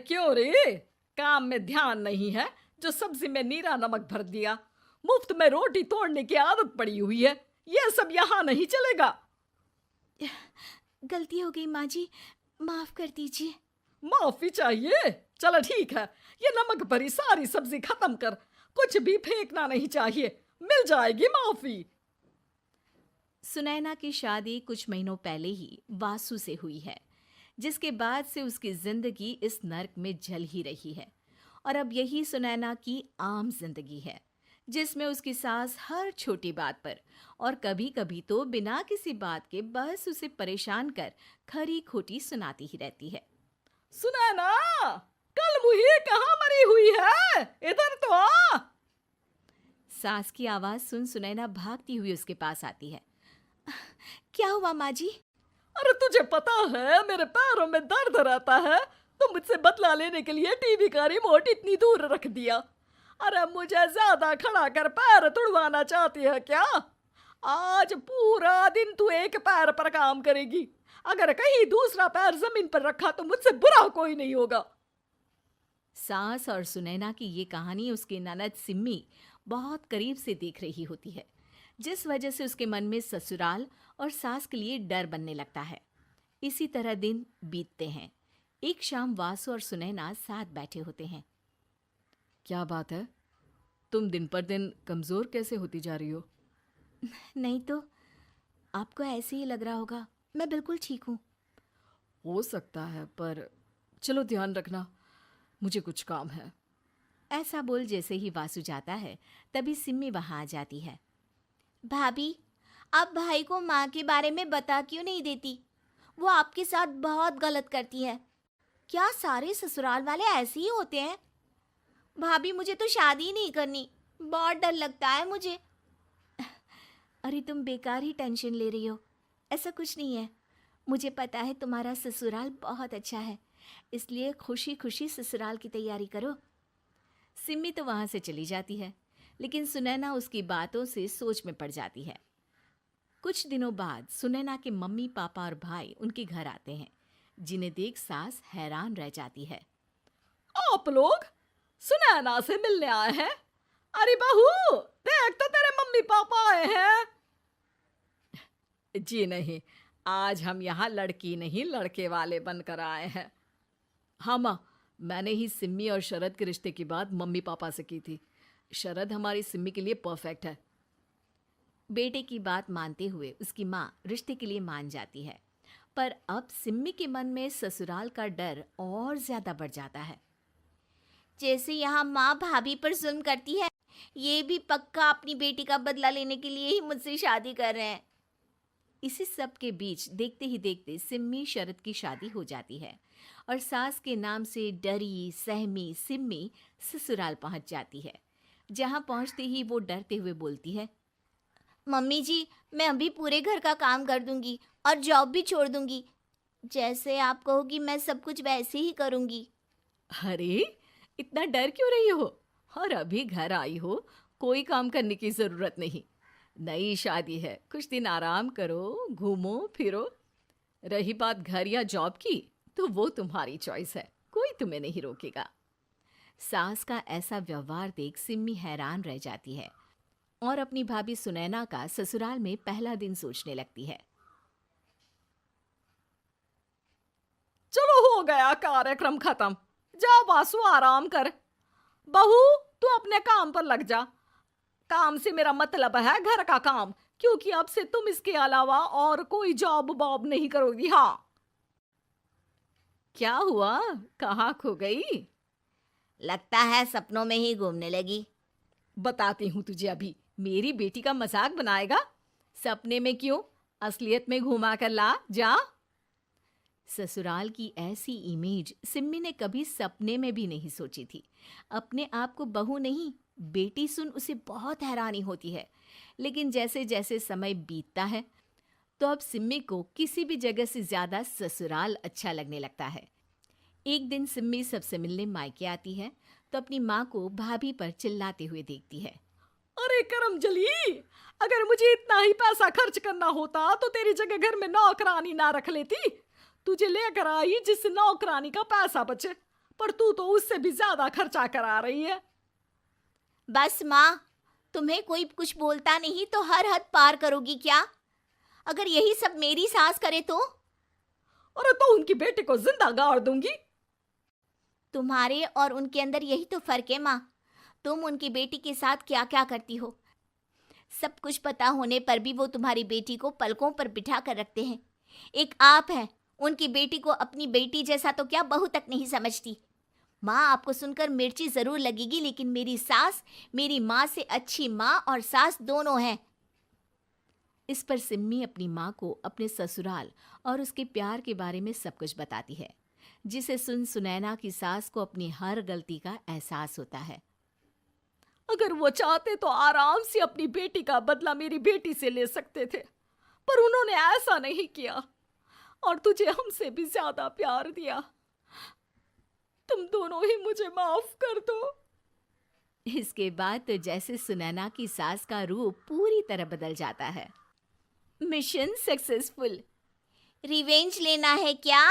क्यों रे? काम में ध्यान नहीं है जो सब्जी में नीरा नमक भर दिया। मुफ्त में रोटी तोड़ने की आदत पड़ी हुई है। यह सब यहाँ नहीं चलेगा। गलती हो गई माँ जी, माफ कर दीजिए। माफी चाहिए? चलो ठीक है, ये नमक भरी सारी सब्जी खत्म कर। कुछ भी फेंकना नहीं चाहिए, मिल जाएगी माफी। सुनैना की शादी कुछ महीनों पहले ही वासु से हुई है, जिसके बाद से उसकी जिंदगी इस नर्क में जल ही रही है। और अब यही सुनैना की आम जिंदगी है, जिसमें उसकी सास हर छोटी बात पर और कभी कभी तो बिना किसी बात के बस उसे परेशान कर खरी खोटी सुनाती ही रहती है। सुनैना, कल मुही कहाँ मरी हुई है? इधर तो आ। सास की आवाज सुन सुनैना भागती हुई उसके पास आती है। क्या हुआ माँ जी? अरे तुझे पता है मेरे पैरों में दर्द रहता है, तो मुझसे बदला लेने के लिए टीवी का रिमोट इतनी दूर रख दिया। अरे मुझे ज्यादा खड़ा कर पैर तुड़वाना चाहती है क्या? आज पूरा दिन तू एक पैर पर काम करेगी। अगर कहीं दूसरा पैर जमीन पर रखा तो मुझसे बुरा कोई नहीं होगा। सास और सुनैना की ये कहानी उसकी ननद सिम्मी बहुत करीब से देख रही होती है, जिस वजह से उसके मन में ससुराल और सास के लिए डर बनने लगता है। इसी तरह दिन बीतते हैं। एक शाम वासु और सुनैना साथ बैठे होते हैं। क्या बात है, तुम दिन पर दिन कमजोर कैसे होती जा रही हो? नहीं तो, आपको ऐसे ही लग रहा होगा। मैं बिल्कुल ठीक हूँ। हो सकता है, पर चलो ध्यान रखना, मुझे कुछ काम है। ऐसा बोल जैसे ही वासु जाता है, तभी सिम्मी वहां आ जाती है। भाभी, आप भाई को माँ के बारे में बता क्यों नहीं देती? वो आपके साथ बहुत गलत करती है। क्या सारे ससुराल वाले ऐसे ही होते हैं? भाभी, मुझे तो शादी ही नहीं करनी, बहुत डर लगता है मुझे। अरे तुम बेकार ही टेंशन ले रही हो, ऐसा कुछ नहीं है। मुझे पता है तुम्हारा ससुराल बहुत अच्छा है, इसलिए खुशी खुशी ससुराल की तैयारी करो। सिम्मी तो वहां से चली जाती है, लेकिन सुनैना उसकी बातों से सोच में पड़ जाती है। कुछ दिनों बाद सुनैना के मम्मी पापा और भाई उनके घर आते हैं, जिन्हें देख सास हैरान रह जाती है। आप लोग सुनैना से मिलने आए हैं? अरे बहू, देख तो तेरे मम्मी पापा आए हैं। जी नहीं, आज हम यहाँ लड़की नहीं लड़के वाले बनकर आए हैं। हाँ माँ, मैंने ही सिम्मी और शरद के रिश्ते की बात मम्मी पापा से की थी। शरद हमारी सिम्मी के लिए परफेक्ट है। बेटे की बात मानते हुए उसकी माँ रिश्ते के लिए मान जाती है, पर अब सिम्मी के मन में ससुराल का डर और ज्यादा बढ़ जाता है। जैसे यहाँ माँ भाभी पर जुल्म करती है, ये भी पक्का अपनी बेटी का बदला लेने के लिए ही मुझसे शादी कर रहे हैं। इसी सब के बीच देखते ही देखते सिम्मी शरद की शादी हो जाती है और सास के नाम से डरी सहमी सिम्मी ससुराल पहुंच जाती है। जहां पहुंचते ही वो डरते हुए बोलती है, मम्मी जी, मैं अभी पूरे घर का काम कर दूंगी और जॉब भी छोड़ दूंगी। जैसे आप कहोगी मैं सब कुछ वैसे ही करूंगी। अरे इतना डर क्यों रही हो? और अभी घर आई हो, कोई काम करने की जरूरत नहीं। नई शादी है, कुछ दिन आराम करो, घूमो फिरो। रही बात घर या जॉब की, तो वो तुम्हारी चॉइस है, कोई तुम्हें नहीं रोकेगा। सास का ऐसा व्यवहार देख सिम्मी हैरान रह जाती है और अपनी भाभी सुनैना का ससुराल में पहला दिन सोचने लगती है। चलो हो गया कार्यक्रम खत्म, जा वासु आराम कर। बहू, तू अपने काम पर लग जा। काम से मेरा मतलब है घर का काम, क्योंकि अब से तुम इसके अलावा और कोई जॉब बॉब नहीं करोगी। हाँ। क्या हुआ, कहाँ खो गई? लगता है सपनों में ही घूमने लगी। बताती हूँ तुझे अभी। मेरी बेटी का मजाक बनाएगा? सपने में क्यों, असलियत में घुमा कर ला, जा। ससुराल की ऐसी इमेज सिम्मी ने कभी सपने में भी नहीं सोची थी। अपने आप को बहू नहीं, बेटी सुन उसे बहुत हैरानी होती है। लेकिन जैसे जैसे समय बीतता है, तो अब सिम्मी को किसी भी जगह से ज्यादा ससुराल अच्छा लगने लगता है। एक दिन सिम्मी सबसे मिलने मायके आती है, तो अपनी माँ को भाभी पर चिल्लाते हुए देखती है। अरे करमजली, अगर मुझे इतना ही पैसा खर्च करना होता तो तेरी जगह घर में नौकरानी ना रख लेती। तुझे लेकर आई जिस नौकरानी का पैसा बचे, पर तू तो उससे भी ज्यादा खर्चा करा रही है। बस माँ, तुम्हें कोई कुछ बोलता नहीं तो हर हद पार करोगी क्या? अगर यही सब मेरी सास करे तो? और तो उनकी बेटी को जिंदा गाड़ दूंगी। तुम्हारे और उनके अंदर यही तो फर्क है माँ। तुम उनकी बेटी के साथ क्या क्या करती हो, सब कुछ पता होने पर भी वो तुम्हारी बेटी को पलकों पर बिठा कर रखते हैं। एक आप हैं, उनकी बेटी को अपनी बेटी जैसा तो क्या बहू तक नहीं समझती। माँ, आपको सुनकर मिर्ची जरूर लगेगी, लेकिन मेरी सास मेरी माँ से अच्छी माँ और सास दोनों हैं। इस पर सिम्मी अपनी माँ को अपने ससुराल और उसके प्यार के बारे में सब कुछ बताती है, जिसे सुन सुनैना की सास को अपनी हर गलती का एहसास होता है। अगर वो चाहते तो आराम से अपनी बेटी का बदला मेरी बेटी से ले सकते थे, पर उन्होंने ऐसा नहीं किया और तुझे हमसे भी ज्यादा प्यार दिया। तुम दोनों ही मुझे माफ कर दो। इसके बाद तो जैसे सुनैना की सास का रूप पूरी तरह बदल जाता है। Mission successful. रिवेंज लेना है क्या?